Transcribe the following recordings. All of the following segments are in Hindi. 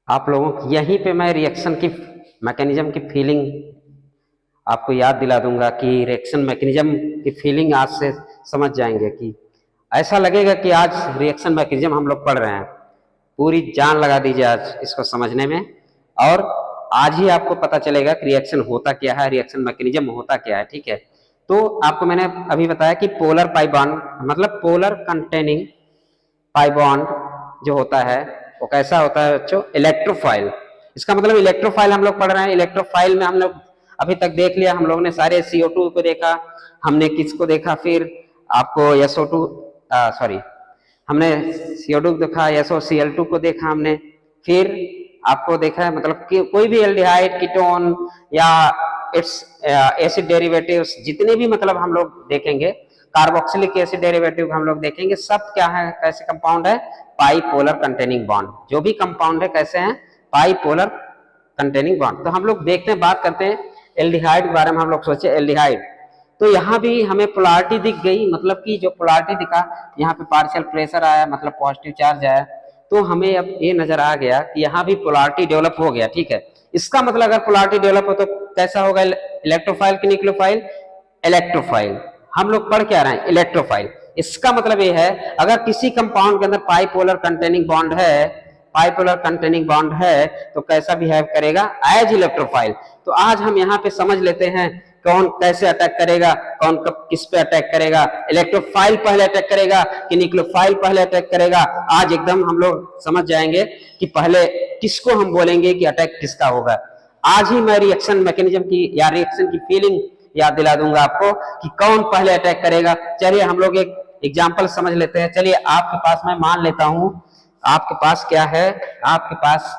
आप लोगों की यहीं पे मैं रिएक्शन की मैकेनिज्म की फीलिंग आपको याद दिला दूंगा कि रिएक्शन मैकेनिज्म की फीलिंग आज से समझ जाएंगे कि ऐसा लगेगा कि आज रिएक्शन मैकेनिज्म हम लोग पढ़ रहे हैं। पूरी जान लगा दीजिए आज इसको समझने में, और आज ही आपको पता चलेगा कि रिएक्शन होता क्या है, रिएक्शन मैकेनिज्म होता क्या है। ठीक है, तो आपको मैंने अभी बताया कि पोलर पाई बॉन्ड मतलब पोलर कंटेनिंग पाई बॉन्ड जो होता है वो कैसा होता है बच्चों, इलेक्ट्रोफाइल। इसका मतलब इलेक्ट्रोफाइल हम लोग पढ़ रहे हैं। इलेक्ट्रोफाइल में हम लोग अभी तक देख लिया, हम लोग ने सारे CO2 को देखा, हमने किसको देखा, फिर आपको SO2 सॉरी हमने CO2 को देखा, SOCl2 को देखा हमने, फिर आपको देखा है मतलब कि कोई भी एल्डिहाइड, कीटोन या इट्स एसिड डेरिवेटिव्स जितने भी मतलब हम लोग देखेंगे, कार्बोक्सिलिक एसिड डेरिवेटिव हम लोग देखेंगे, सब क्या है, कैसे कंपाउंड है, पाई पोलर कंटेनिंग बॉन्ड। जो भी कंपाउंड है कैसे हैं, पाई पोलर कंटेनिंग बॉन्ड। तो हम लोग देखते हैं, बात करते हैं एल्डिहाइड के बारे में। हम लोग सोचे एल्डिहाइड, तो यहाँ भी हमें पोलैरिटी दिख गई, मतलब कि जो पोलैरिटी दिखा, यहाँ पे पार्शियल प्रेशर आया मतलब पॉजिटिव चार्ज आया, तो हमें अब ये नजर आ गया कि यहाँ भी पोलैरिटी डेवलप हो गया। ठीक है, इसका मतलब अगर पोलैरिटी डेवलप हो तो कैसा होगा, इलेक्ट्रोफाइल की न्यूक्लियोफाइल, इलेक्ट्रोफाइल। हम लोग पढ़ क्या रहे हैं, इलेक्ट्रोफाइल। इसका मतलब ये है अगर किसी कंपाउंड के अंदर पाई पोलर कंटेनिंग बॉन्ड है, पाई पोलर कंटेनिंग बॉन्ड है, तो कैसा बिहेव करेगा, एज इलेक्ट्रोफाइल। तो आज हम यहाँ पे समझ लेते हैं कौन कैसे अटैक करेगा, कौन कब किस पे अटैक करेगा, इलेक्ट्रोफाइल पहले अटैक करेगा कि न्यूक्लियोफाइल पहले अटैक करेगा। आज एकदम हम लोग समझ जाएंगे कि पहले किसको हम बोलेंगे कि अटैक किसका होगा। आज ही मैं रिएक्शन मैकेनिज्म की या रिएक्शन की फीलिंग याद दिला दूंगा आपको कि कौन पहले अटैक करेगा। चलिए हम लोग एक एग्जाम्पल समझ लेते हैं। चलिए आपके पास मैं मान लेता हूं, आपके पास क्या है, आपके पास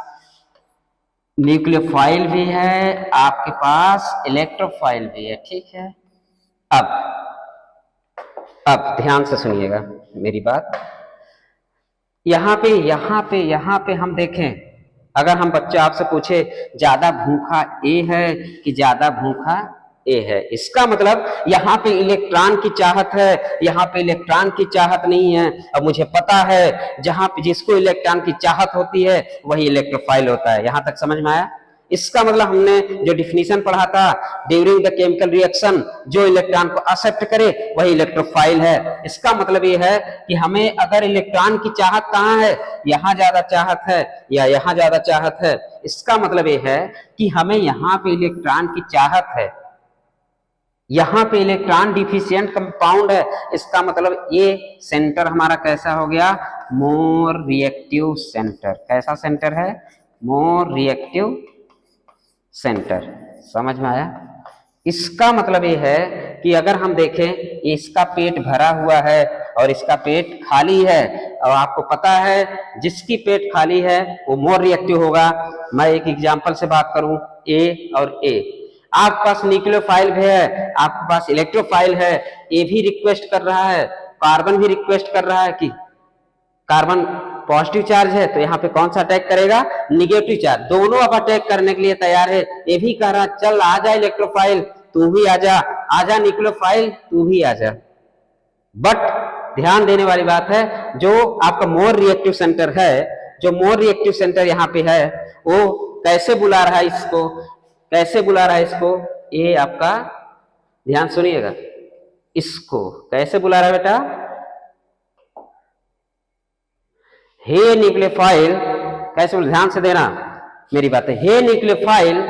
न्यूक्लियोफाइल भी है, आपके पास इलेक्ट्रोफाइल भी है। ठीक है, अब ध्यान से सुनिएगा मेरी बात। यहाँ पे हम देखें, अगर हम बच्चा आपसे पूछे ज्यादा भूखा ए है कि ज्यादा भूखा ए है, इसका मतलब यहाँ पे इलेक्ट्रॉन की चाहत है, यहाँ पे इलेक्ट्रॉन की चाहत नहीं है। अब मुझे पता है जहां पे जिसको इलेक्ट्रॉन की चाहत होती है वही इलेक्ट्रोफाइल होता है। यहां तक समझ में आया? इसका मतलब हमने जो डिफिनीशन पढ़ा था, ड्यूरिंग द केमिकल रिएक्शन जो इलेक्ट्रॉन को एक्सेप्ट करे वही इलेक्ट्रोफाइल है। इसका मतलब ये है कि हमें अगर इलेक्ट्रॉन की चाहत कहाँ है, यहाँ ज्यादा चाहत है या यहाँ ज्यादा चाहत है, इसका मतलब ये है कि हमें यहाँ पे इलेक्ट्रॉन की चाहत है, यहाँ पे इलेक्ट्रॉन डिफिशियंट कंपाउंड है। इसका मतलब ये सेंटर हमारा कैसा हो गया, मोर रिएक्टिव सेंटर। कैसा सेंटर है, मोर रिएक्टिव सेंटर। समझ में आया? इसका मतलब ये है कि अगर हम देखें इसका पेट भरा हुआ है और इसका पेट खाली है, और आपको पता है जिसकी पेट खाली है वो मोर रिएक्टिव होगा। मैं एक एग्जांपल से बात करूं, ए और ए, आपके पास न्यूक्लियोफाइल भी है, आपके पास इलेक्ट्रोफाइल है। ए भी रिक्वेस्ट कर रहा है, कार्बन भी रिक्वेस्ट कर रहा है कि कार्बन पॉजिटिव चार्ज है, तो यहाँ पे कौन सा अटैक करेगा, निगेटिव चार्ज। दोनों अब अटैक करने के लिए तैयार है। ये भी कह रहा चल आजा इलेक्ट्रोफाइल तू भी आजा, आजा न्यूक्लियोफाइल तू भी आजा। बट ध्यान देने वाली बात है, जो आपका मोर रिएक्टिव सेंटर है, जो मोर रिएक्टिव सेंटर यहाँ पे है, वो कैसे बुला रहा है इसको, कैसे बुला रहा है इसको, ये आपका ध्यान सुनिएगा, इसको कैसे बुला रहा है बेटा, हे न्यूक्लियोफाइल, कैसे बोल, ध्यान से देना मेरी बात है, हे न्यूक्लियोफाइल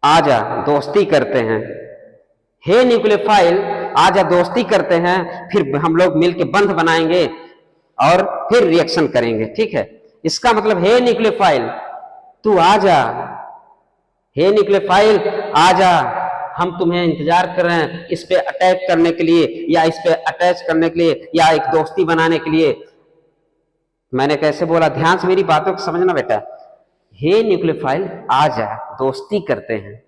आजा दोस्ती करते हैं, हे न्यूक्लियोफाइल आजा दोस्ती करते हैं, फिर हम लोग मिलके बंध बनाएंगे और फिर रिएक्शन करेंगे। ठीक है, इसका मतलब हे न्यूक्लियोफाइल तू आजा, हे न्यूक्लियोफाइल आजा, हम तुम्हें इंतजार कर रहे हैं इस पे अटैक करने के लिए या इस पे अटैच करने के लिए या एक दोस्ती बनाने के लिए। मैंने कैसे बोला, ध्यान से मेरी बातों को समझना बेटा। हे न्यूक्लियोफाइल आजा दोस्ती करते हैं,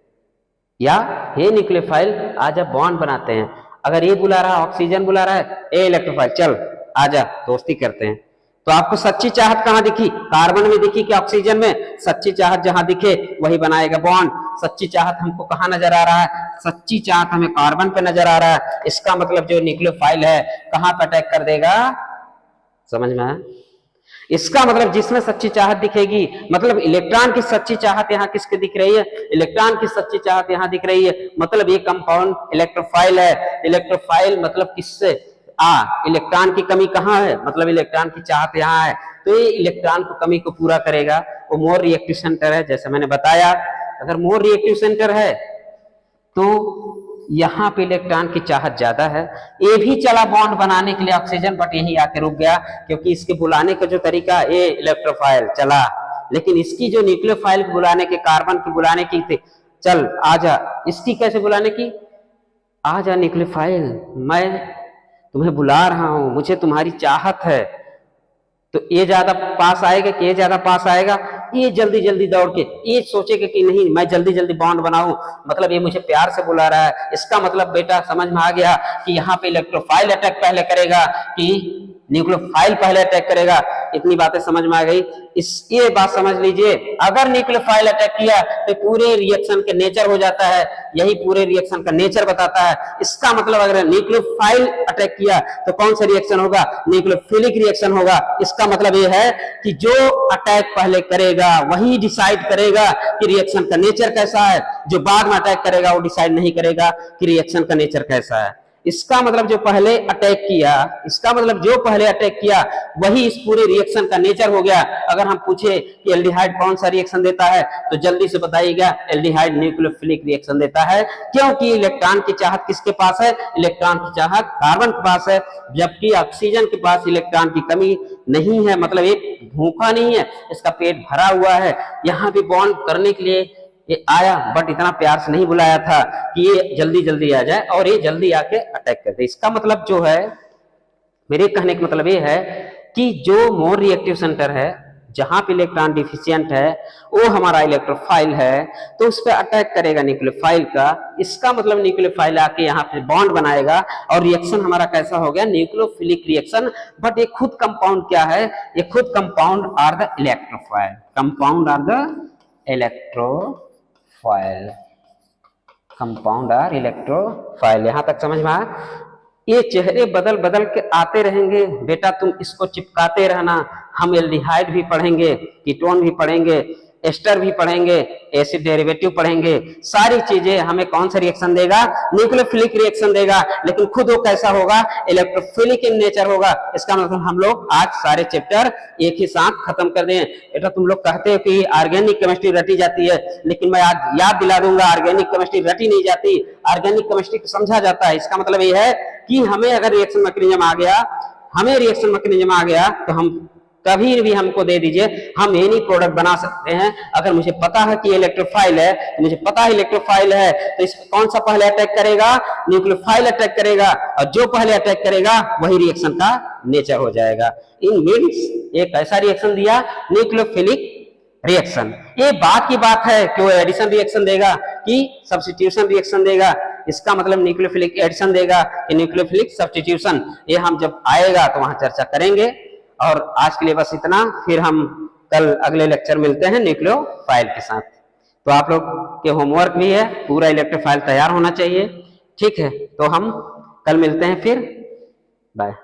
या हे न्यूक्लियोफाइल आजा बॉन्ड बनाते हैं। अगर ये बुला रहा है, ऑक्सीजन बुला रहा है, ए इलेक्ट्रोफाइल चल आजा दोस्ती करते हैं, तो आपको सच्ची चाहत कहां दिखी, कार्बन में दिखी कि ऑक्सीजन में? सच्ची चाहत जहां दिखे वही बनाएगा बॉन्ड। सच्ची चाहत हमको कहां नजर आ रहा है, सच्ची चाहत हमें कार्बन पे नजर आ रहा है। इसका मतलब जो न्यूक्लियोफाइल है कहां पे अटैक कर देगा, समझ में आया? इसका मतलब जिसमें सच्ची चाहत दिखेगी, मतलब इलेक्ट्रॉन की सच्ची चाहत यहाँ किसके दिख रही है, इलेक्ट्रॉन की सच्ची चाहत यहाँ दिख रही है, मतलब ये कंपाउंड इलेक्ट्रोफाइल है। इलेक्ट्रोफाइल मतलब किससे, इलेक्ट्रॉन की कमी कहाँ है, मतलब इलेक्ट्रॉन की चाहत यहाँ है, तो ये इलेक्ट्रॉन को कमी को पूरा करेगा। वो मोर रिएक्टिव सेंटर है, जैसे मैंने बताया। अगर मोर रिएक्टिव सेंटर है तो यहाँ पे इलेक्ट्रॉन की चाहत ज्यादा है। ये भी चला बॉन्ड बनाने के लिए ऑक्सीजन, बट यहीं आके रुक गया, क्योंकि इसके बुलाने का जो तरीका, ये इलेक्ट्रोफाइल चला, लेकिन इसकी जो न्यूक्लियोफाइल बुलाने के, कार्बन की बुलाने की थी, चल आजा, इसकी कैसे बुलाने की, आजा न्यूक्लियोफाइल, मैं तुम्हें बुला रहा हूं, मुझे तुम्हारी चाहत है। तो ये ज्यादा पास आएगा कि ये ज्यादा पास आएगा, ये जल्दी जल्दी दौड़ के ये सोचेगा कि नहीं मैं जल्दी जल्दी बॉन्ड बनाऊं, मतलब ये मुझे प्यार से बुला रहा है। इसका मतलब बेटा समझ में आ गया कि यहाँ पे इलेक्ट्रोफाइल अटैक पहले करेगा कि न्यूक्लियोफाइल पहले अटैक करेगा। इतनी बातें समझ में आ गई। ये बात समझ लीजिए, अगर न्यूक्लियोफाइल अटैक किया तो पूरे रिएक्शन के नेचर हो जाता है, यही पूरे रिएक्शन का नेचर बताता है। इसका मतलब अगर न्यूक्लियोफाइल अटैक किया तो कौन सा रिएक्शन होगा, न्यूक्लियोफिलिक रिएक्शन होगा। इसका मतलब ये है कि जो अटैक पहले करेगा वही डिसाइड करेगा कि रिएक्शन का नेचर कैसा है, जो बाद में अटैक करेगा वो डिसाइड नहीं करेगा कि रिएक्शन का नेचर कैसा है। इसका मतलब जो पहले अटैक किया, इसका मतलब जो पहले अटैक किया वही इस पूरे रिएक्शन का नेचर हो गया। अगर हम पूछे कि एल्डिहाइड कौन सा रिएक्शन देता है तो जल्दी से बताइएगा, एल्डिहाइड न्यूक्लियोफिलिक रिएक्शन देता है, क्योंकि इलेक्ट्रॉन की चाहत किसके पास है, इलेक्ट्रॉन की चाहत कार्बन के पास है, जबकि ऑक्सीजन के पास इलेक्ट्रॉन की कमी नहीं है, मतलब ये भूखा नहीं है, इसका पेट भरा हुआ है। यहाँ भी बॉन्ड करने के लिए ये आया, बट इतना प्यार से नहीं बुलाया था कि ये जल्दी जल्दी आ जाए और ये जल्दी आके अटैक कर दे। इसका मतलब जो है, मेरे कहने का मतलब ये है कि जो मोर रिएक्टिव सेंटर है, जहां पे इलेक्ट्रॉन डिफिशियंट है, वो हमारा इलेक्ट्रोफाइल है, तो उस पर अटैक करेगा न्यूक्लियोफाइल का। इसका मतलब न्यूक्लियोफाइल आके यहाँ पे बॉन्ड बनाएगा और रिएक्शन हमारा कैसा हो गया, न्यूक्लियोफिलिक रिएक्शन। बट ये खुद कंपाउंड क्या है, ये खुद compound are the electrophile, compound are the electrophile, compound are electrophile. यहां तक समझ में आया। ये चेहरे बदल बदल के आते रहेंगे बेटा, तुम इसको चिपकाते रहना। हम एल्डिहाइड भी पढ़ेंगे, कीटोन भी पढ़ेंगे, एस्टर भी पढ़ेंगे, एसिड डेरिवेटिव पढ़ेंगे। सारी चीजें हमें कौन सा रिएक्शन देगा, न्यूक्लियोफिलिक रिएक्शन देगा, लेकिन खुद वो कैसा होगा, इलेक्ट्रोफिलिक इन नेचर होगा। इसका मतलब हम लोग आज सारे चैप्टर एक ही साथ खत्म कर दें। बेटा तुम लोग कहते हो कि ऑर्गेनिक केमिस्ट्री रटी जाती है, लेकिन मैं आज याद दिला दूंगा, ऑर्गेनिक केमिस्ट्री रटी नहीं जाती, ऑर्गेनिक केमिस्ट्री को समझा जाता है। इसका मतलब ये है कि हमें अगर रिएक्शन मैकेनिज्म आ गया, हमें रिएक्शन मैकेनिज्म आ गया तो हम कभी भी हमको दे दीजिए, हम एनी प्रोडक्ट बना सकते हैं। अगर मुझे पता है कि इलेक्ट्रोफाइल है, तो मुझे पता है इलेक्ट्रोफाइल है, तो इस कौन सा पहले अटैक करेगा, न्यूक्लियोफाइल अटैक करेगा, और जो पहले अटैक करेगा वही रिएक्शन का नेचर हो जाएगा। इन मीन्स एक ऐसा रिएक्शन दिया, न्यूक्लियोफिलिक रिएक्शन। ये बात की बात है कि वो एडिशन रिएक्शन देगा कि सब्स्टिट्यूशन रिएक्शन देगा। इसका मतलब न्यूक्लियोफिलिक एडिशन देगा कि न्यूक्लियोफिलिक सब्स्टिट्यूशन, ये हम जब आएगा तो वहां चर्चा करेंगे। और आज के लिए बस इतना, फिर हम कल अगले लेक्चर मिलते हैं न्यूक्लियोफाइल के साथ। तो आप लोग के होमवर्क भी है, पूरा इलेक्ट्रोफाइल तैयार होना चाहिए, ठीक है। तो हम कल मिलते हैं फिर, बाय।